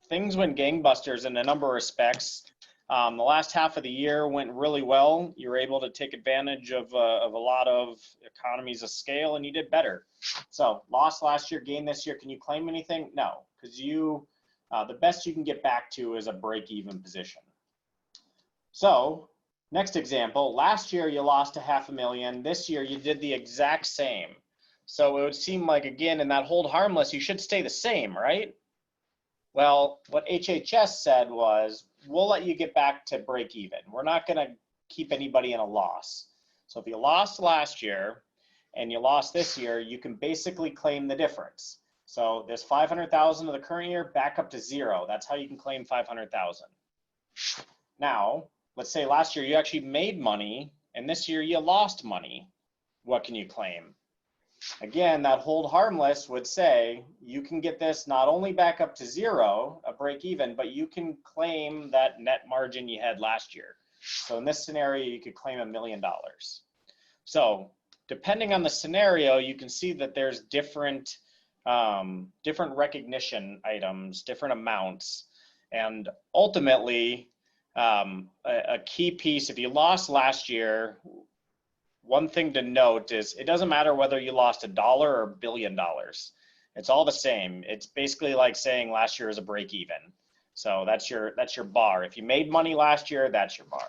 things went gangbusters in a number of respects. The last half of the year went really well. You were able to take advantage of a lot of economies of scale, and you did better. So lost last year, gained this year. Can you claim anything? No, because the best you can get back to is a break-even position. So next example, last year you lost $500,000. This year you did the exact same. So it would seem like, again, in that hold harmless, you should stay the same, right? Well, what HHS said was, we'll let you get back to break even. We're not going to keep anybody in a loss. So if you lost last year and you lost this year, you can basically claim the difference. So this 500,000 of the current year back up to zero. That's how you can claim 500,000. Now, let's say last year you actually made money and this year you lost money. What can you claim? Again, that hold harmless would say you can get this not only back up to zero, a break even, but you can claim that net margin you had last year. So in this scenario, you could claim $1 million. So depending on the scenario, you can see that there's different recognition items, different amounts, and ultimately a key piece, if you lost last year, one thing to note is it doesn't matter whether you lost $1 or $1 billion. It's all the same. It's basically like saying last year is a break even. So that's your bar. If you made money last year, that's your bar.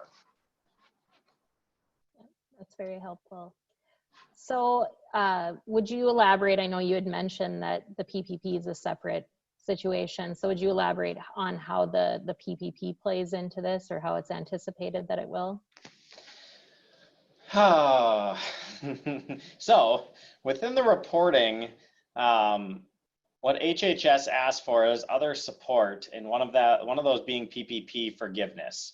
That's very helpful. So would you elaborate? I know you had mentioned that the PPP is a separate situation. So would you elaborate on how the PPP plays into this, or how it's anticipated that it will? So within the reporting, what HHS asks for is other support, and one of those being PPP forgiveness.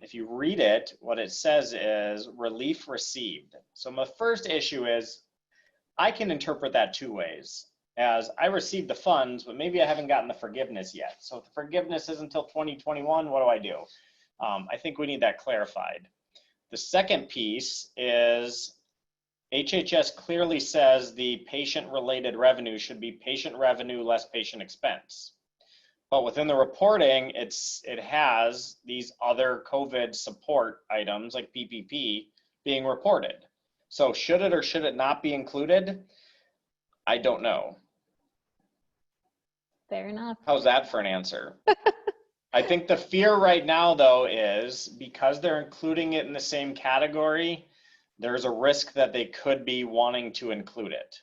If you read it, what it says is relief received. So my first issue is I can interpret that two ways. As I received the funds, but maybe I haven't gotten the forgiveness yet. So if the forgiveness is until 2021, what do I do? I think we need that clarified. The second piece is HHS clearly says the patient-related revenue should be patient revenue less patient expense. But within the reporting, it has these other COVID support items like PPP being reported. So should it or should it not be included? I don't know. Fair enough. How's that for an answer? I think the fear right now, though, is because they're including it in the same category, there's a risk that they could be wanting to include it.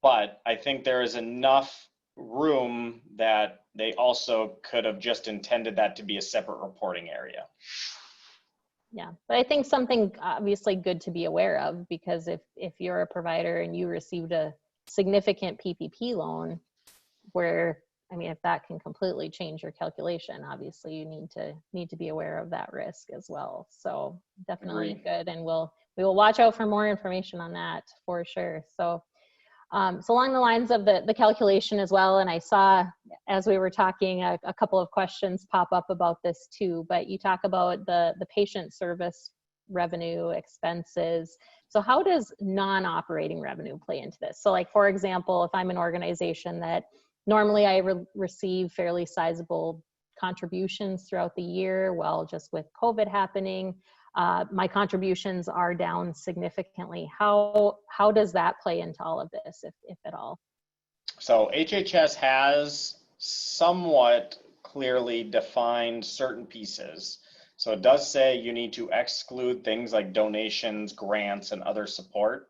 But I think there is enough room that they also could have just intended that to be a separate reporting area. Yeah, but I think something obviously good to be aware of, because if you're a provider and you received a significant PPP loan, where, I mean, if that can completely change your calculation, obviously you need to be aware of that risk as well. So definitely good, and we will watch out for more information on that for sure. So so along the lines of the calculation as well, and I saw as we were talking a couple of questions pop up about this too, but you talk about the patient service revenue expenses. So how does non-operating revenue play into this? So like, for example, if I'm an organization that normally I receive fairly sizable contributions throughout the year, well, just with COVID happening, my contributions are down significantly. How does that play into all of this, if at all? So HHS has somewhat clearly defined certain pieces. So it does say you need to exclude things like donations, grants, and other support.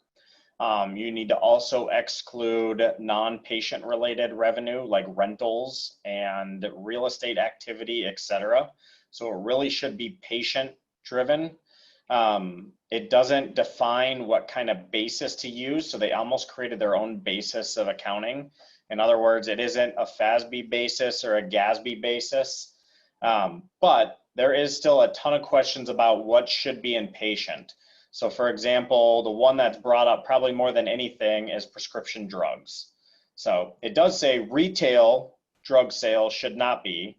You need to also exclude non-patient related revenue like rentals and real estate activity, etc. So it really should be patient driven. It doesn't define what kind of basis to use, so they almost created their own basis of accounting. In other words, it isn't a FASB basis or a GASB basis, but there is still a ton of questions about what should be in patient. So for example, the one that's brought up probably more than anything is prescription drugs. So it does say retail drug sales should not be.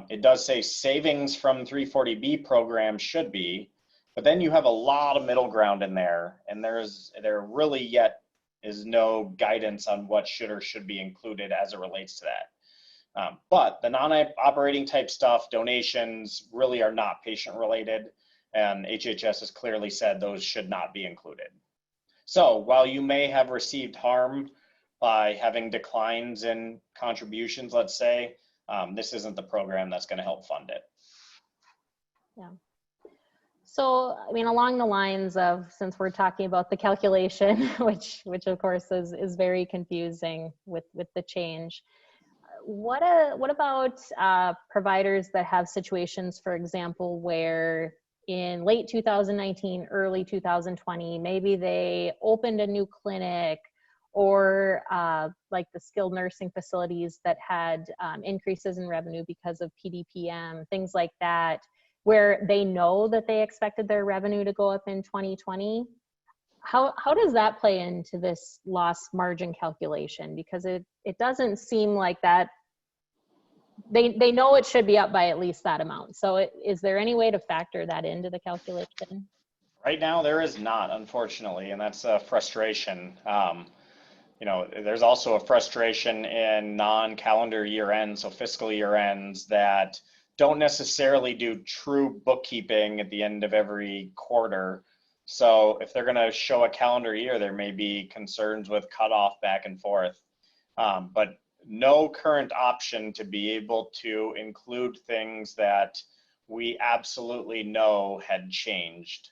It does say savings from 340B programs should be, but then you have a lot of middle ground in there, and there really yet is no guidance on what should or should be included as it relates to that. But the non-operating type stuff, donations, really are not patient related, and HHS has clearly said those should not be included. So while you may have received harm by having declines in contributions, let's say, this isn't the program that's going to help fund it. Yeah. So, I mean, along the lines of, since we're talking about the calculation, which of course is very confusing with the change, what about providers that have situations, for example, where in late 2019, early 2020, maybe they opened a new clinic, or like the skilled nursing facilities that had increases in revenue because of PDPM, things like that, where they know that they expected their revenue to go up in 2020. How does that play into this loss margin calculation? Because it doesn't seem like that. They know it should be up by at least that amount. So is there any way to factor that into the calculation? Right now, there is not, unfortunately, and that's a frustration. You know, there's also a frustration in non-calendar year ends, so fiscal year ends, that don't necessarily do true bookkeeping at the end of every quarter. So if they're going to show a calendar year, there may be concerns with cutoff back and forth. But no current option to be able to include things that we absolutely know had changed,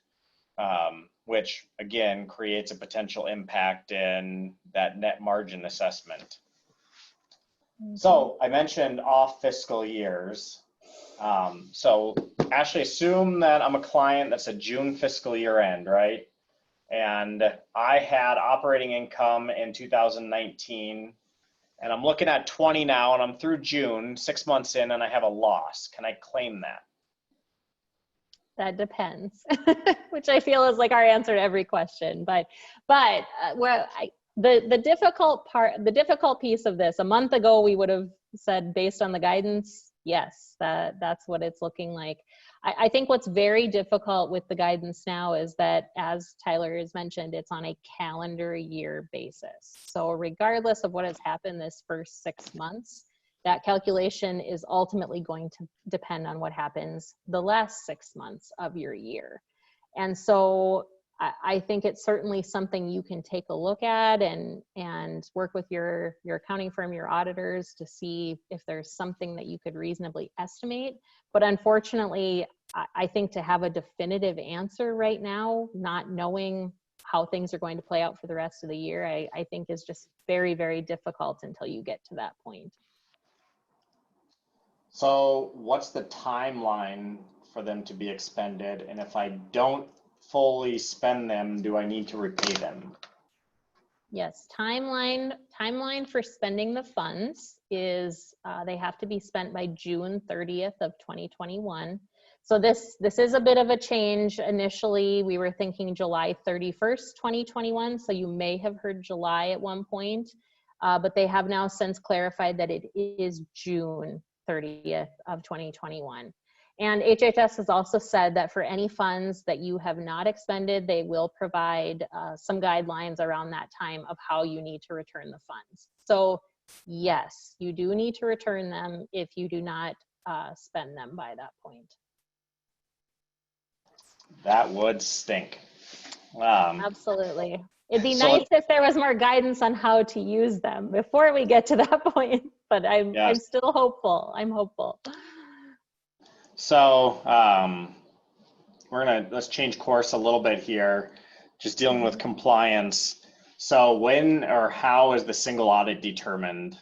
which again creates a potential impact in that net margin assessment. So I mentioned off fiscal years. So Ashley, assume that I'm a client that's a June fiscal year end, right? And I had operating income in 2019, and I'm looking at 20 now, and I'm through June, 6 months in, and I have a loss. Can I claim that? That depends, which I feel is like our answer to every question. But the difficult piece of this, a month ago, we would have said based on the guidance, yes, that's what it's looking like. I think what's very difficult with the guidance now is that, as Tyler has mentioned, it's on a calendar year basis. So regardless of what has happened this first 6 months, that calculation is ultimately going to depend on what happens the last 6 months of your year. And so I think it's certainly something you can take a look at and work with your accounting firm, your auditors, to see if there's something that you could reasonably estimate. But unfortunately, I think to have a definitive answer right now, not knowing how things are going to play out for the rest of the year, I think is just very, very difficult until you get to that point. So what's the timeline for them to be expended? And if I don't fully spend them, do I need to repay them? Yes, timeline for spending the funds is they have to be spent by June 30th of 2021. So this is a bit of a change. Initially, we were thinking July 31st, 2021. So you may have heard July at one point, but they have now since clarified that it is June 30th of 2021. And HHS has also said that for any funds that you have not expended, they will provide some guidelines around that time of how you need to return the funds. So yes, you do need to return them if you do not spend them by that point. That would stink. Absolutely. It'd be nice if there was more guidance on how to use them before we get to that point, but I'm still hopeful. I'm hopeful. So let's change course a little bit here, just dealing with compliance. So when or how is the single audit determined?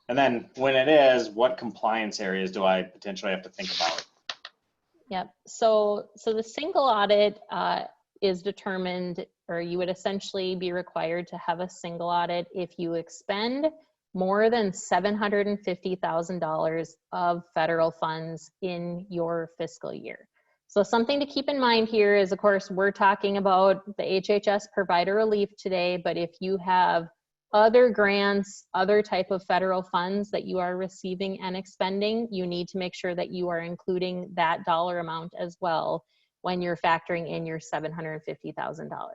And then when it is, what compliance areas do I potentially have to think about? Yep. So the single audit is determined, or you would essentially be required to have a single audit if you expend more than $750,000 of federal funds in your fiscal year. So something to keep in mind here is, of course, we're talking about the HHS provider relief today, but if you have other grants, other type of federal funds that you are receiving and expending, you need to make sure that you are including that dollar amount as well when you're factoring in your $750,000.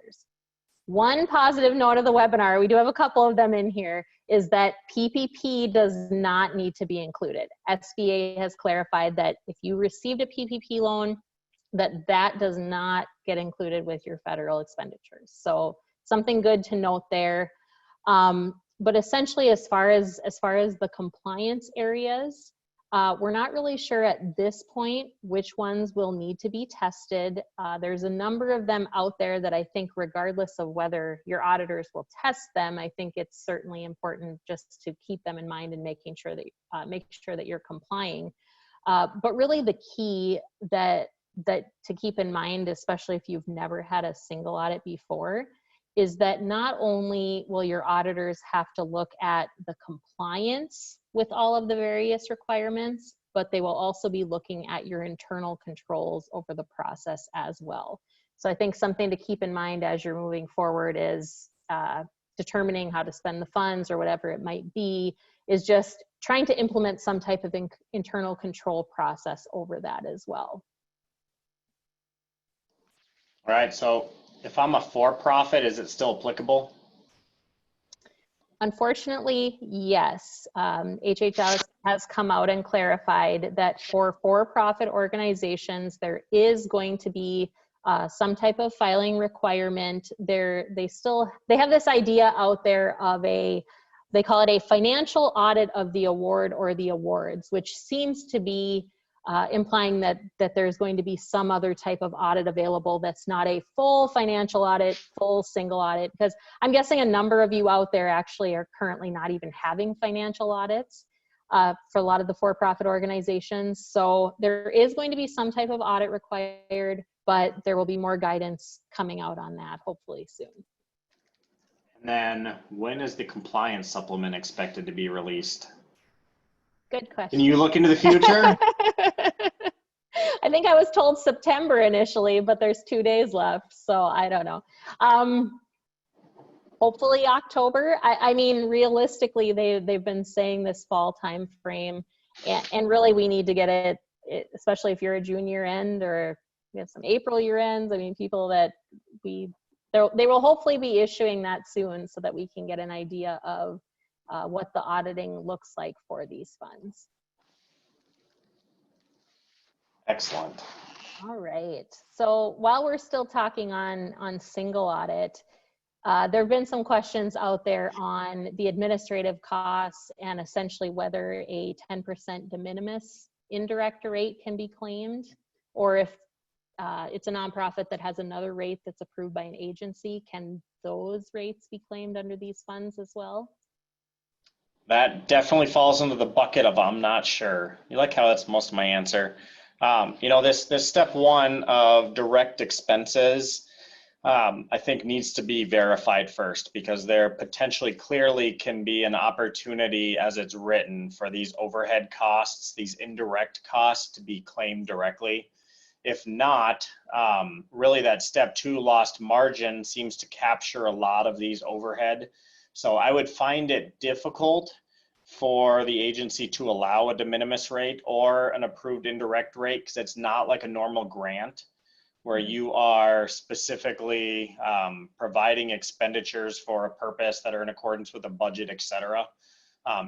One positive note of the webinar, we do have a couple of them in here, is that PPP does not need to be included. SBA has clarified that if you received a PPP loan, that does not get included with your federal expenditures. So something good to note there. But essentially, as far as the compliance areas, we're not really sure at this point which ones will need to be tested. There's a number of them out there that I think, regardless of whether your auditors will test them, I think it's certainly important just to keep them in mind and making sure that you're complying. But really, the key that to keep in mind, especially if you've never had a single audit before, is that not only will your auditors have to look at the compliance with all of the various requirements, but they will also be looking at your internal controls over the process as well. So I think something to keep in mind as you're moving forward is determining how to spend the funds or whatever it might be, is just trying to implement some type of internal control process over that as well. All right, so if I'm a for-profit, is it still applicable? Unfortunately, yes. HHS has come out and clarified that for for-profit organizations, there is going to be some type of filing requirement. They have this idea out there of they call it a financial audit of the award or the awards, which seems to be implying that there's going to be some other type of audit available that's not a full financial audit, full single audit, because I'm guessing a number of you out there actually are currently not even having financial audits. for a lot of the for-profit organizations. So there is going to be some type of audit required, but there will be more guidance coming out on that hopefully soon. And then when is the compliance supplement expected to be released? Good question. Can you look into the future? I think I was told September initially, but there's 2 days left, so I don't know. Hopefully October. I mean, realistically, they've been saying this fall time frame, and really we need to get it, especially if you're a junior end or we have some April year ends. I mean, people that they will hopefully be issuing that soon so that we can get an idea of what the auditing looks like for these funds. Excellent. All right. So while we're still talking on single audit, there have been some questions out there on the administrative costs and essentially whether a 10% de minimis indirect rate can be claimed, or if it's a nonprofit that has another rate that's approved by an agency, can those rates be claimed under these funds as well? That definitely falls into the bucket of I'm not sure. You like how that's most of my answer. You know, this step one of direct expenses, I think needs to be verified first, because there potentially clearly can be an opportunity as it's written for these overhead costs, these indirect costs to be claimed directly. If not, really that step two lost margin seems to capture a lot of these overhead. So I would find it difficult for the agency to allow a de minimis rate or an approved indirect rate, because it's not like a normal grant where you are specifically providing expenditures for a purpose that are in accordance with a budget, et cetera.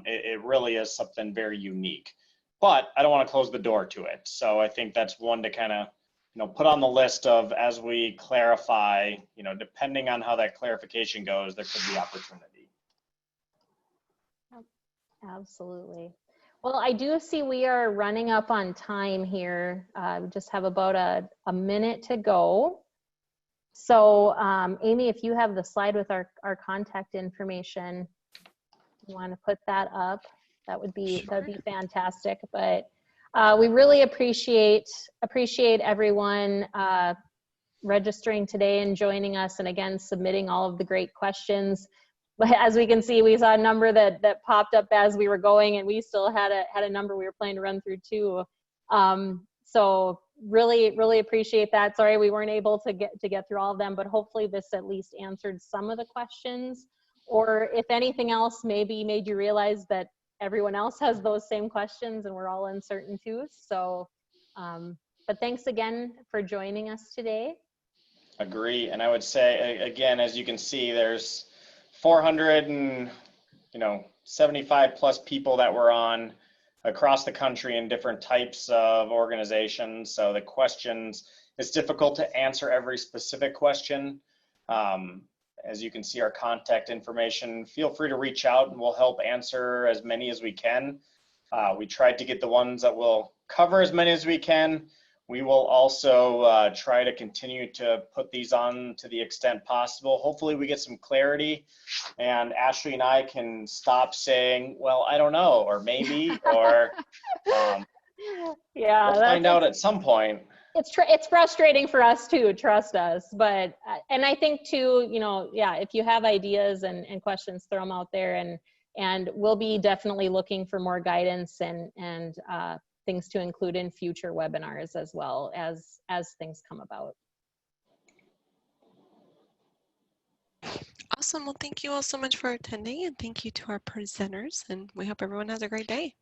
It really is something very unique, but I don't want to close the door to it. So I think that's one to kind of, you know, put on the list of, as we clarify, you know, depending on how that clarification goes, there could be opportunity. Absolutely. Well, I do see we are running up on time here. We just have about a minute to go. So Amy, if you have the slide with our contact information, you want to put that up, that would be fantastic. But we really appreciate everyone registering today and joining us, and again submitting all of the great questions. But as we can see, we saw a number that popped up as we were going, and we still had a number we were planning to run through too. So really appreciate that. Sorry we weren't able to get through all of them, but hopefully this at least answered some of the questions, or if anything else, maybe made you realize that everyone else has those same questions and we're all uncertain too. So, but thanks again for joining us today. Agree. And I would say, again, as you can see, there's 475 plus people that were on across the country in different types of organizations. So the questions, it's difficult to answer every specific question. As you can see, our contact information, feel free to reach out and we'll help answer as many as we can. We tried to get the ones that will cover as many as we can. We will also try to continue to put these on to the extent possible. Hopefully we get some clarity and Ashley and I can stop saying, well, I don't know, or maybe, or yeah, we'll find out at some point. It's frustrating for us too, trust us. But, and I think too, you know, yeah, if you have ideas and questions, throw them out there, and we'll be definitely looking for more guidance and things to include in future webinars as well as things come about. Awesome. Well, thank you all so much for attending, and thank you to our presenters, and we hope everyone has a great day.